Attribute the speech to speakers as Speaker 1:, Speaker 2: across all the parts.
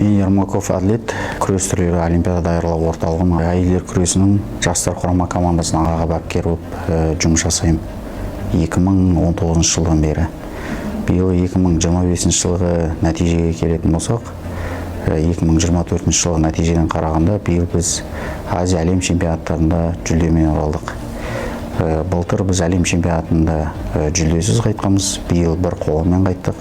Speaker 1: Мен Ермаков Әділет, күрес түрлері Олимпиада даярлау орталығының әйелдер күресінің жастар құрама командасына аға бапкер болып жұмыс жасаймын 2019 жылдан бері. Биыл 2025 жылғы нәтижеге келетін болсақ, 2024 жылғы нәтижеден қарағанда биыл біз Азия әлем чемпионаттарында жүлдемен оралдық. Былтыр біз әлем чемпионатында жүлдесіз қайтқанбыз, биыл бір қоламен қайттық.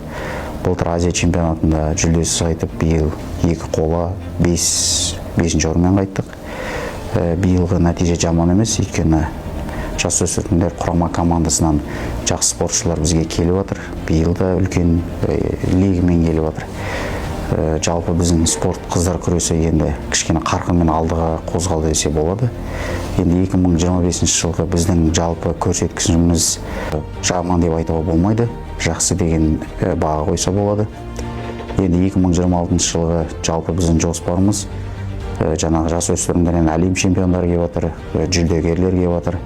Speaker 1: Былтыр Азия чемпионатында жүлдесіз қайтып, биыл 2 қола 5-ші орынмен қайттық. Биылғы нәтиже жаман емес, өйткені жасөспірімдер құрама командасынан жақсы спортшылар бізге келіп жатыр. Биыл да үлкен лигімен келіп жатыр. Жалпы біздің спорт қыздар күресі енді кішкене қарқынмен алдыға қозғалды десе болады. Енді 2025 жылғы біздің жалпы көрсеткішіміз жаман деп айтуға болмайды, жақсы деген баға қойса болады. Енді 2026 жылғы жалпы біздің жоспарымыз жаңағы жасөспірімдерден әлем чемпиондары келіп жатыр, жүлдегерлер келіп жатыр.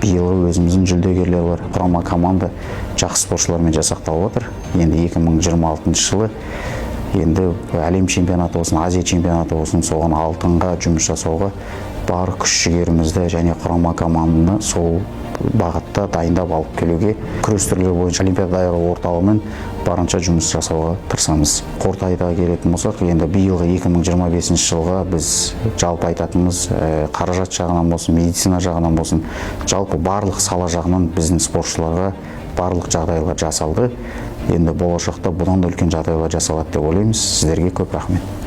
Speaker 1: Биылғы өзіміздің жүлдегерлер бар, құрама команда жақсы спортшылармен жасақталып жатыр. Енді 2026 жылы енді әлем чемпионаты болсын, Азия чемпионаты болсын, соған алтынға жұмыс жасауға бар күш-жігерімізді және құрама команданы сол бағытта дайындап алып келуге күрес түрлері бойынша Олимпиада даярлау орталығымен барынша жұмыс жасауға тырысамыз. Қорыта айта келетін болсақ, енді биылғы 2025 жылға біз жалпы айтатынымыз қаражат жағынан болсын, медицина жағынан болсын, жалпы барлық сала жағынан біздің спортшыларға барлық жағдайлар жасалды. Енді болашақта бұдан да үлкен жағдайлар жасалады деп ойлаймыз. Сіздерге көп рахмет.